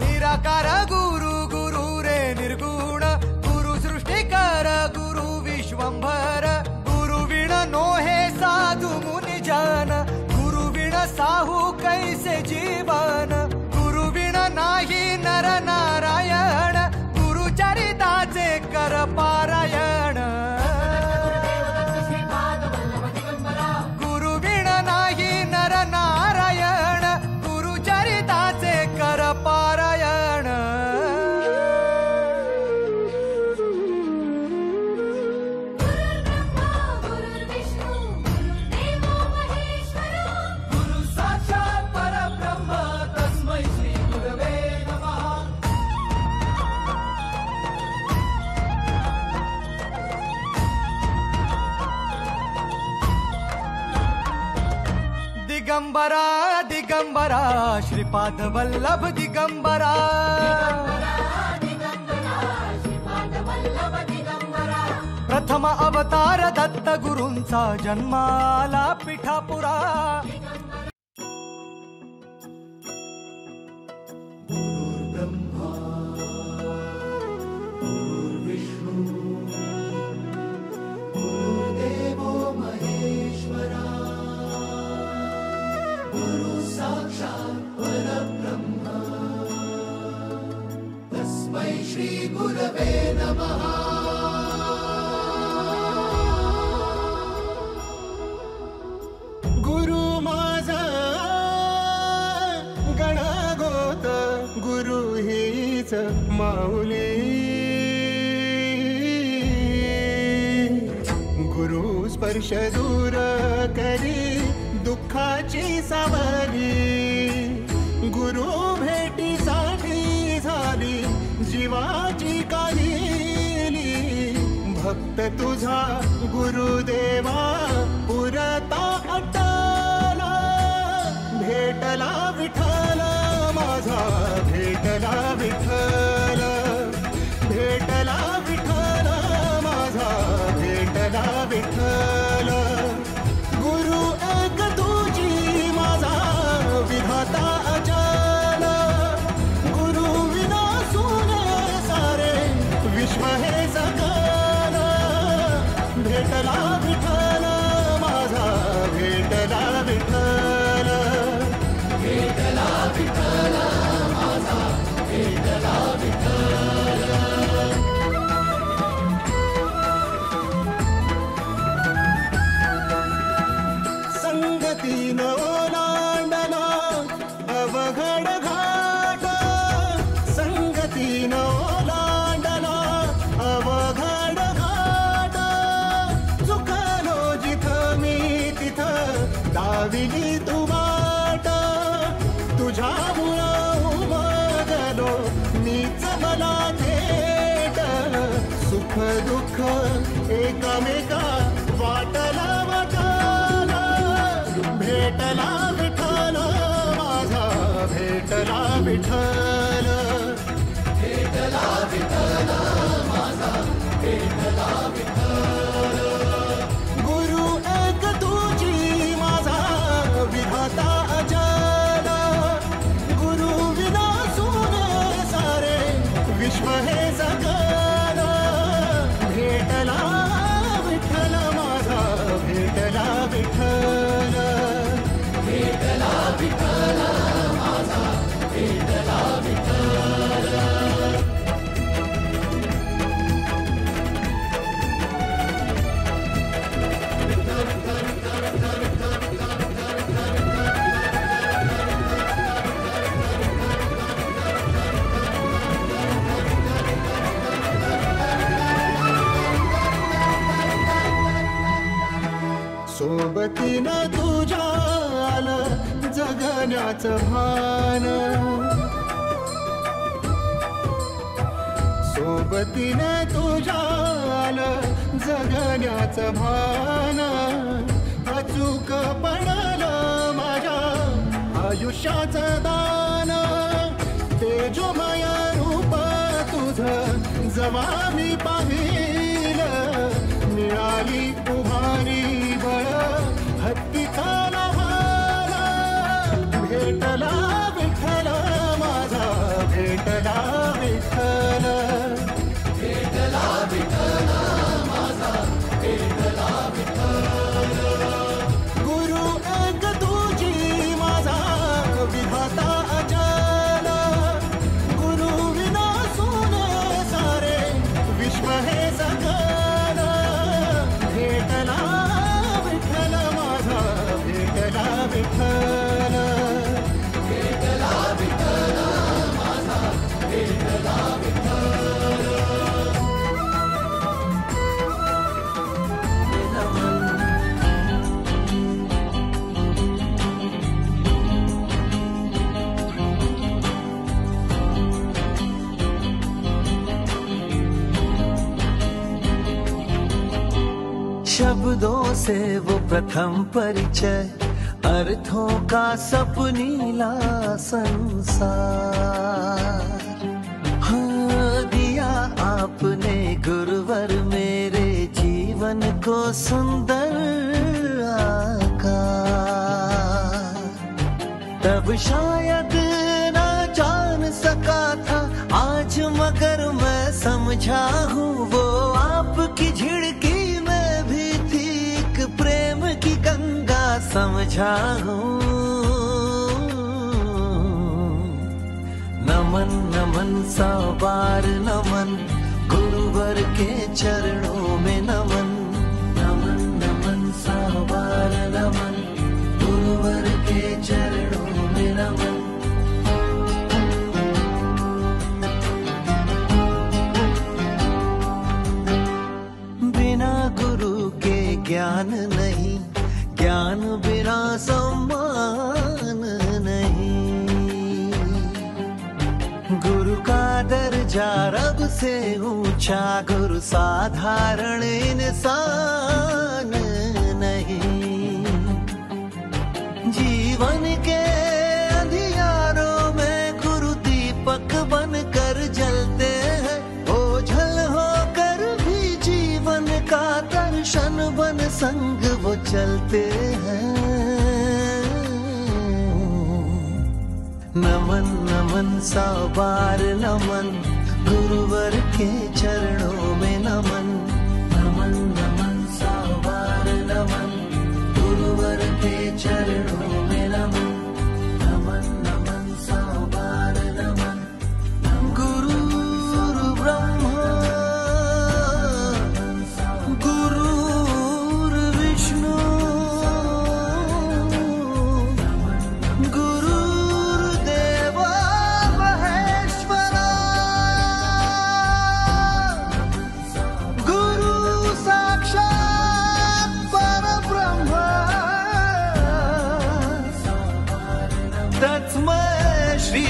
निराकार गुरु गुरु रे निर्गुण गुरु सृष्टिकर गुरु विश्वंभर गुरु विण नोहे साधु मुनि जन गुरु विण साहू कैसे जीवन गुरु विण नाही नर नारायण गुरु चरिताचे कर पारायण गुरु विण नाही नर नारायण गुरु चरिताचे कर पारायण दिगंबरा दिगंबरा श्रीपाद वल्लभ दिगंबरा प्रथम अवतार दत्त गुरूंचा जन्माला पिठापुरा श्री गुरवे नमः। गुरु माझा गणागोत गुरु हीच माऊली गुरु स्पर्श दूर करी दुःखाची सावली गुरु भेटीसाठी झाली जीवाची काहिली भक्त तुझा गुरुदेवा पुरता अटला भेटला विठ्ठल माझा भेटला विठ्ठल भेटला विठ्ठल माझा भेटला विठ्ठल गुरु एक तुझी माझा विधाता अचल गुरु विना सुने सारे विश्व हे सकल भेटला विठ्ठल माझा भेटला विठ्ठल भेटला विठ्ठल माझा भेटला विठ्ठल संगतीन ओलांडला अवघड घाट संगतीन ओलांडला अवघड घाट चुकलो जिथं मी तिथं दाविली तू वाट तुझ्यामुळं उमगलो मीच मला थेट सुख दुःख एकमेका वाटला वाटला भेटला विठ्ठल माझा भेटला विठ्ठल भेटला विठ्ठल माझा भेटला विठ्ठल गुरु एक तुझी माझा विधाता अचल गुरु विना सुने सारे विश्व हे सकल भेटला विठ्ठल माझा भेटला विठ्ठल भेटला विठ्ठल माझा भेटला विठ्ठल सोबतीनं तुझ्या आलं जगण्याचं भान सोबतीनं तुझ्या आलं जगण्याचं भान अचूक पडलं माझ्या आयुष्याचं दान तेजोमय रूप तुझं जवा मी पाहिलं मिळाली उभारी बळ हत्तीचा लहान भेटला विठ्ठल माझा शब्दों से वो प्रथम परिचय, अर्थों का सपनीला संसार। हाँ, दिया आपने गुरुवर मेरे जीवन को सुंदर आकार। तब शायद ना जान सका था आज, मगर मैं समझा हूँ वो आपकी झिड़की में भी थी एक प्रेम की गंगा समझा हूँ। नमन नमन सौ बार नमन, गुरुवर के चरणों में नमन। नमन नमन सौ बार नमन, गुरुवर के चरणों में नमन। बिना गुरु के ज्ञान नहीं, ज्ञान बिना सम्मान नहीं। गुरु का दर्जा रब से ऊंचा, गुरु साधारण इंसान नहीं। जीवन के अंधियारों में गुरु दीपक बनकर जलते हैं, ओझल होकर भी जीवन का दर्शन बन संग वो चलते हैं। नमन नमन सौ बार नमन, गुरुवर के चरणों में नमन। नमन नमन सौ बार नमन, गुरुवर के चरणों में नमन। नमन नमन सौ बार नमन। गुरु ब्रह्मा गुरु विष्णु, गुरुदेव महेश्वरा, गुरु साक्षात् परब्रह्म, तस्मै श्री